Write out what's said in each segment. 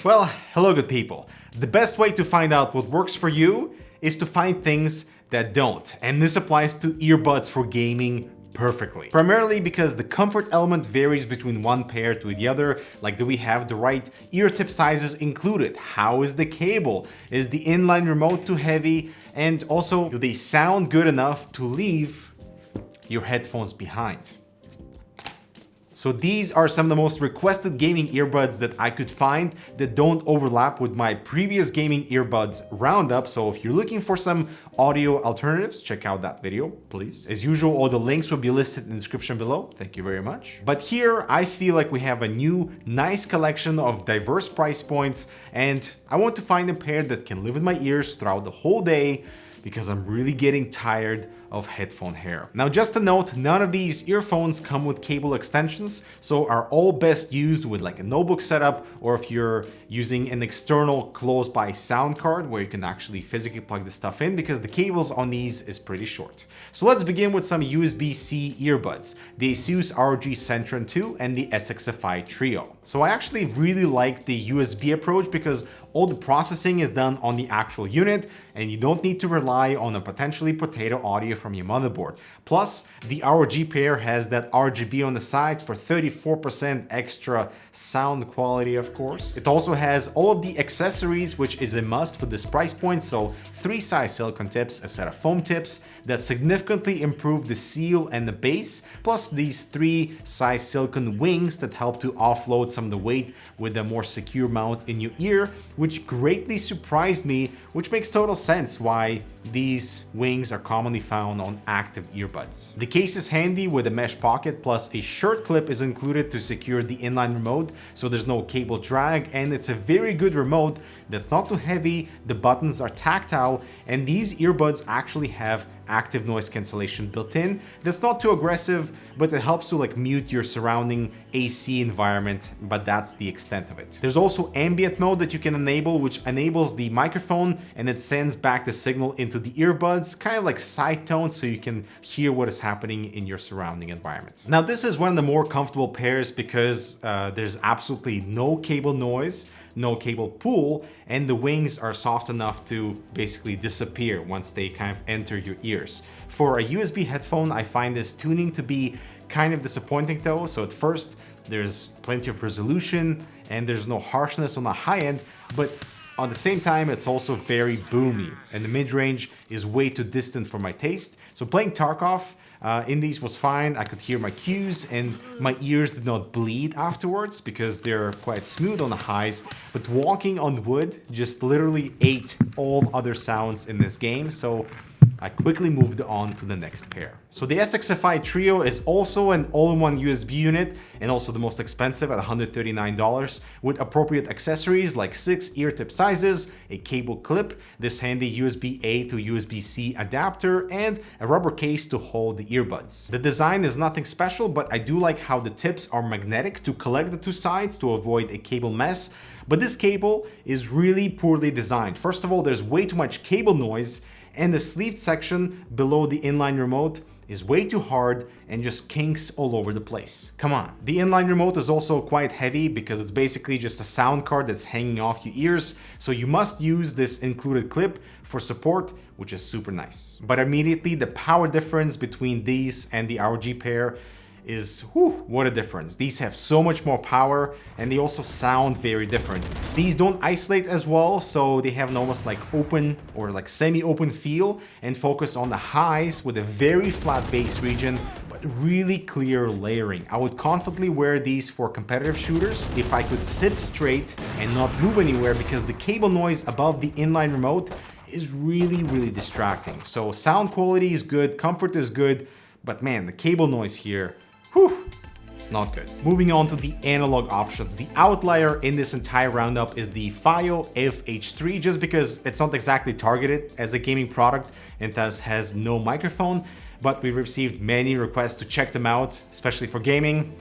Well, hello good people. The best way to find out what works for you is to find things that don't. And this applies to earbuds for gaming perfectly. Primarily because the comfort element varies between one pair to the other. Like, do we have the right ear tip sizes included? How is the cable? Is the inline remote too heavy? And also, do they sound good enough to leave your headphones behind? So these are some of the most requested gaming earbuds that I could find that don't overlap with my previous gaming earbuds roundup. So if you're looking for some audio alternatives, check out that video, please. As usual, all the links will be listed in the description below. Thank you very much. But here, I feel like we have a new, nice collection of diverse price points, and I want to find a pair that can live in my ears throughout the whole day, because I'm really getting tired of headphone hair. Now, just a note, none of these earphones come with cable extensions, so are all best used with like a notebook setup, or if you're using an external close-by sound card where you can actually physically plug the stuff in, because the cables on these is pretty short. So let's begin with some USB-C earbuds, the ASUS ROG Centra II and the SXFI Trio. So I actually really like the USB approach because all the processing is done on the actual unit, and you don't need to rely on a potentially potato audio from your motherboard. Plus, the ROG pair has that RGB on the side for 34% extra sound quality, of course. It also has all of the accessories, which is a must for this price point. So 3 size silicone tips, a set of foam tips that significantly improve the seal and the base, plus these 3 size silicone wings that help to offload some of the weight with a more secure mount in your ear, which greatly surprised me, which makes total sense why these wings are commonly found on active earbuds. The case is handy with a mesh pocket, plus a shirt clip is included to secure the inline remote, so there's no cable drag, and it's a very good remote that's not too heavy, the buttons are tactile, and these earbuds actually have active noise cancellation built in. That's not too aggressive, but it helps to like mute your surrounding AC environment, but that's the extent of it. There's also ambient mode that you can enable, which enables the microphone and it sends back the signal into the earbuds, kind of like side tone, so you can hear what is happening in your surrounding environment. Now, this is one of the more comfortable pairs because there's absolutely no cable noise, no cable pull, and the wings are soft enough to basically disappear once they kind of enter your ears. For a USB headphone, I find this tuning to be kind of disappointing though. So at first, there's plenty of resolution and there's no harshness on the high end, but on the same time, it's also very boomy, and the mid-range is way too distant for my taste. So playing Tarkov in these was fine. I could hear my cues and my ears did not bleed afterwards because they're quite smooth on the highs. But walking on wood just literally ate all other sounds in this game. So I quickly moved on to the next pair. So the SXFI Trio is also an all-in-one USB unit and also the most expensive at $139 with appropriate accessories like 6 ear tip sizes, a cable clip, this handy USB-A to USB-C adapter, and a rubber case to hold the earbuds. The design is nothing special, but I do like how the tips are magnetic to collect the 2 sides to avoid a cable mess. But this cable is really poorly designed. First of all, there's way too much cable noise, and the sleeved section below the inline remote is way too hard and just kinks all over the place. Come on. The inline remote is also quite heavy because it's basically just a sound card that's hanging off your ears, so you must use this included clip for support, which is super nice. But immediately the power difference between these and the ROG pair is, whew, what a difference. These have so much more power and they also sound very different. These don't isolate as well, so they have an almost like open or like semi-open feel and focus on the highs with a very flat bass region, but really clear layering. I would confidently wear these for competitive shooters if I could sit straight and not move anywhere, because the cable noise above the inline remote is really distracting. So sound quality is good, comfort is good, but man, the cable noise here, whew, not good. Moving on to the analog options. The outlier in this entire roundup is the FiiO FH3, just because it's not exactly targeted as a gaming product and thus has no microphone, but we've received many requests to check them out, especially for gaming.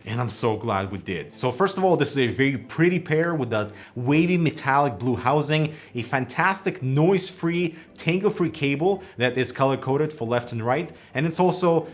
And I'm so glad we did. So first of all, this is a very pretty pair with that wavy metallic blue housing, a fantastic noise-free, tangle-free cable that is color-coded for left and right, and it's also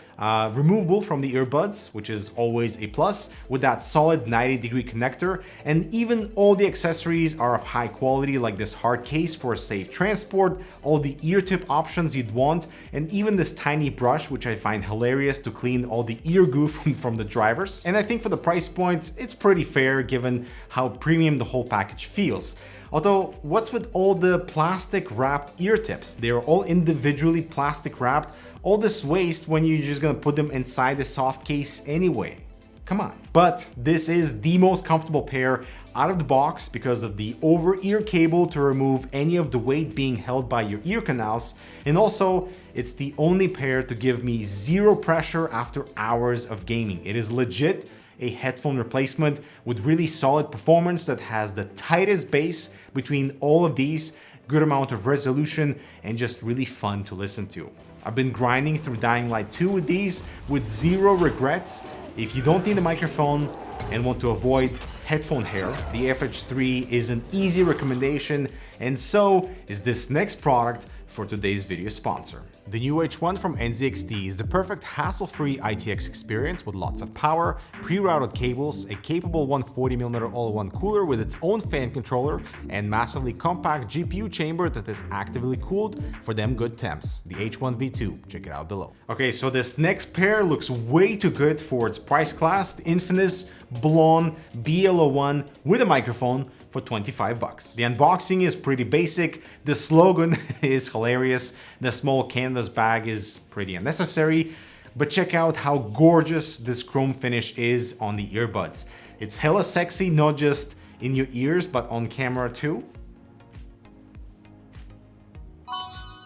removable from the earbuds, which is always a plus, with that solid 90-degree connector, and even all the accessories are of high quality, like this hard case for safe transport, all the ear tip options you'd want, and even this tiny brush, which I find hilarious to clean all the ear goo from the drivers. And I think for the price point, it's pretty fair given how premium the whole package feels. Although, what's with all the plastic wrapped ear tips? They're all individually plastic wrapped. All this waste when you're just gonna put them inside the soft case anyway. Come on. But this is the most comfortable pair out of the box because of the over-ear cable to remove any of the weight being held by your ear canals. And also, it's the only pair to give me zero pressure after hours of gaming. It is legit a headphone replacement with really solid performance that has the tightest bass between all of these, good amount of resolution, and just really fun to listen to. I've been grinding through Dying Light 2 with these with zero regrets. If you don't need a microphone and want to avoid headphone hair, the FH3 is an easy recommendation, and so is this next product for today's video sponsor. The new H1 from NZXT is the perfect hassle-free ITX experience with lots of power, pre-routed cables, a capable 140mm all-in-one cooler with its own fan controller, and massively compact GPU chamber that is actively cooled for them good temps. The H1 V2, check it out below. Okay, so this next pair looks way too good for its price class, the infamous BLON BL01 with a microphone for 25 bucks. The unboxing is pretty basic, the slogan is hilarious, the small canvas bag is pretty unnecessary, but check out how gorgeous this chrome finish is on the earbuds. It's hella sexy, not just in your ears, but on camera too.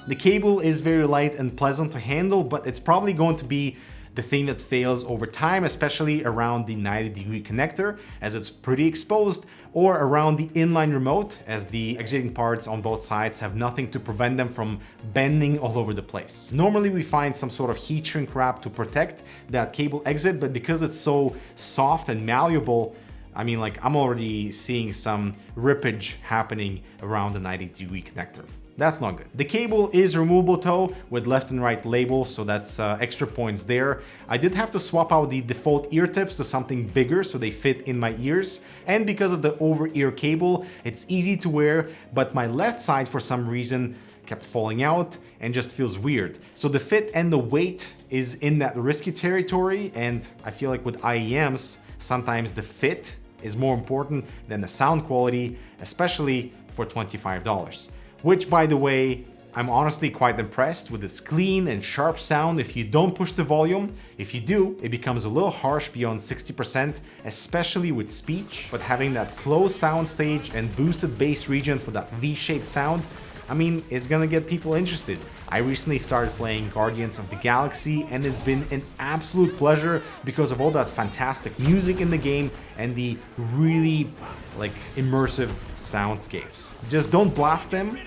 The cable is very light and pleasant to handle, but it's probably going to be the thing that fails over time, especially around the 90-degree connector, as it's pretty exposed, or around the inline remote, as the exiting parts on both sides have nothing to prevent them from bending all over the place. Normally we find some sort of heat shrink wrap to protect that cable exit, but because it's so soft and malleable, I mean, like, I'm already seeing some rippage happening around the 90-degree connector. That's not good. The cable is removable though, with left and right labels, so that's extra points there. I did have to swap out the default ear tips to something bigger so they fit in my ears. And because of the over-ear cable, it's easy to wear, but my left side for some reason kept falling out and just feels weird. So the fit and the weight is in that risky territory, and I feel like with IEMs, sometimes the fit is more important than the sound quality, especially for $25. Which, by the way, I'm honestly quite impressed with its clean and sharp sound if you don't push the volume. If you do, it becomes a little harsh beyond 60%, especially with speech. But having that closed soundstage and boosted bass region for that V-shaped sound, I mean, it's gonna get people interested. I recently started playing Guardians of the Galaxy, and it's been an absolute pleasure because of all that fantastic music in the game and the really, like, immersive soundscapes. Just don't blast them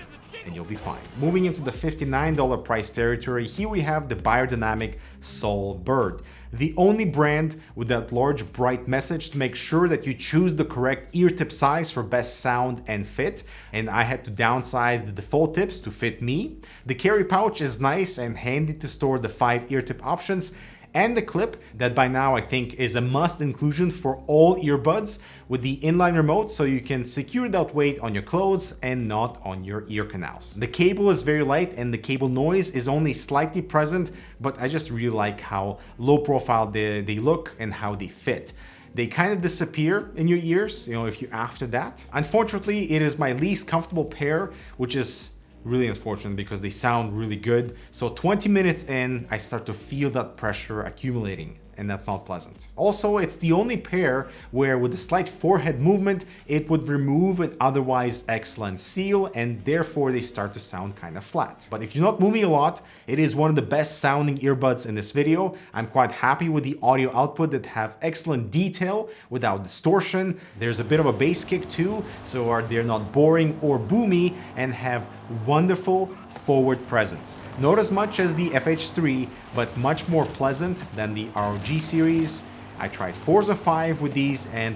and you'll be fine. Moving into the $59 price territory, here we have the Beyerdynamic Soul Bird. The only brand with that large bright message to make sure that you choose the correct ear tip size for best sound and fit, and I had to downsize the default tips to fit me. The carry pouch is nice and handy to store the 5 ear tip options, and the clip that by now I think is a must inclusion for all earbuds with the inline remote, so you can secure that weight on your clothes and not on your ear canals. The cable is very light and the cable noise is only slightly present, but I just really like how low profile they look and how they fit. They kind of disappear in your ears, you know, if you're after that. Unfortunately, it is my least comfortable pair, which is really unfortunate because they sound really good. So 20 minutes in, I start to feel that pressure accumulating, and that's not pleasant. Also, it's the only pair where with a slight forehead movement, it would remove an otherwise excellent seal, and therefore they start to sound kind of flat. But if you're not moving a lot, it is one of the best sounding earbuds in this video. I'm quite happy with the audio output that have excellent detail without distortion. There's a bit of a bass kick too, so they're not boring or boomy, and have wonderful forward presence. Not as much as the FH3, but much more pleasant than the ROG series. I tried Forza 5 with these, and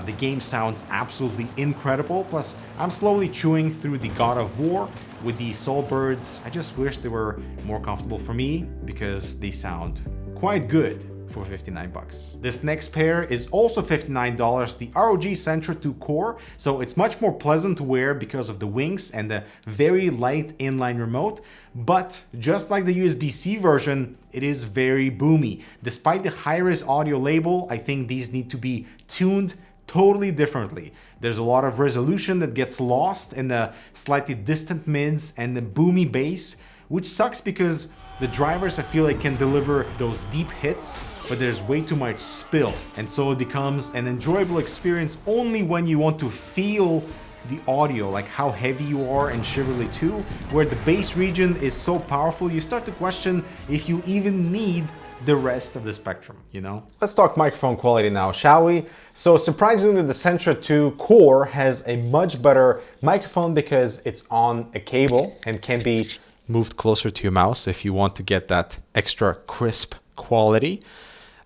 the game sounds absolutely incredible. Plus, I'm slowly chewing through the God of War with the Soulbirds. I just wish they were more comfortable for me because they sound quite good for 59 bucks. This next pair is also $59, the ROG Centra II Core. So it's much more pleasant to wear because of the wings and the very light inline remote. But just like the USB-C version, it is very boomy. Despite the high-res audio label, I think these need to be tuned totally differently. There's a lot of resolution that gets lost in the slightly distant mids and the boomy bass, which sucks because the drivers, I feel like, can deliver those deep hits, but there's way too much spill. And so it becomes an enjoyable experience only when you want to feel the audio, like how heavy you are in Chivalry 2, where the bass region is so powerful, you start to question if you even need the rest of the spectrum, you know? Let's talk microphone quality now, shall we? So surprisingly, the Centra II Core has a much better microphone because it's on a cable and can be moved closer to your mouse if you want to get that extra crisp quality.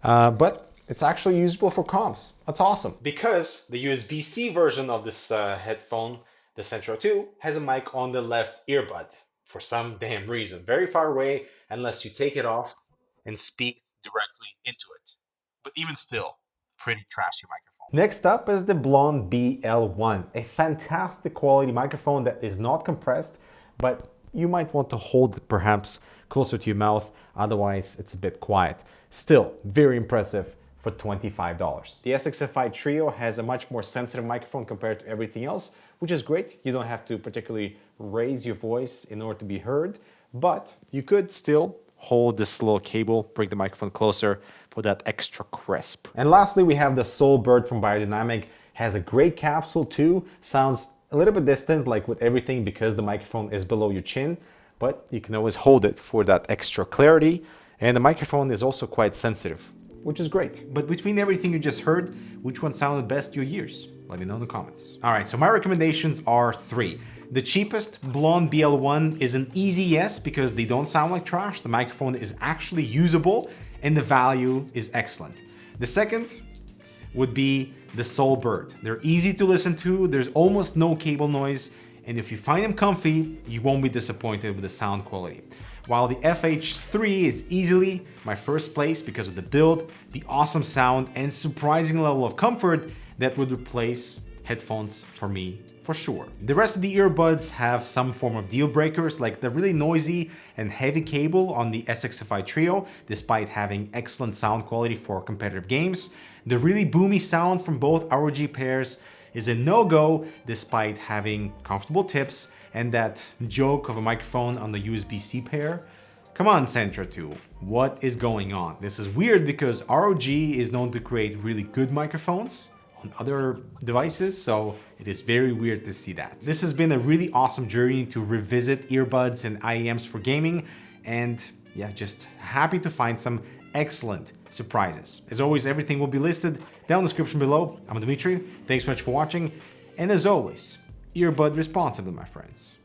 But it's actually usable for comms. That's awesome. Because the USB-C version of this headphone, the Centra II, has a mic on the left earbud for some damn reason. Very far away unless you take it off and speak directly into it. But even still, pretty trashy microphone. Next up is the BLON BL01, a fantastic quality microphone that is not compressed, but you might want to hold it perhaps closer to your mouth, otherwise it's a bit quiet. Still, very impressive for $25. The SXFI Trio has a much more sensitive microphone compared to everything else, which is great. You don't have to particularly raise your voice in order to be heard, but you could still hold this little cable, bring the microphone closer for that extra crisp. And lastly, we have the Soulbird from Beyerdynamic. Has a great capsule too, sounds a little bit distant, like with everything, because the microphone is below your chin, but you can always hold it for that extra clarity. And the microphone is also quite sensitive, which is great. But between everything you just heard, which one sounded best to your ears? Let me know in the comments. All right, so my recommendations are 3. The cheapest, BLON BL01, is an easy yes because they don't sound like trash. The microphone is actually usable and the value is excellent. The second would be the Soulbird. They're easy to listen to, there's almost no cable noise, and if you find them comfy, you won't be disappointed with the sound quality. While the FH3 is easily my first place because of the build, the awesome sound, and surprising level of comfort that would replace headphones for me for sure. The rest of the earbuds have some form of deal breakers, like the really noisy and heavy cable on the SXFI Trio, despite having excellent sound quality for competitive games. The really boomy sound from both ROG pairs is a no-go, despite having comfortable tips, and that joke of a microphone on the USB-C pair. Come on, Centra II, what is going on? This is weird because ROG is known to create really good microphones on other devices, so it is very weird to see that. This has been a really awesome journey to revisit earbuds and IEMs for gaming, and yeah, just happy to find some excellent surprises. As always, everything will be listed down in the description below. I'm Dmitry, thanks so much for watching, and as always, earbud responsibly, my friends.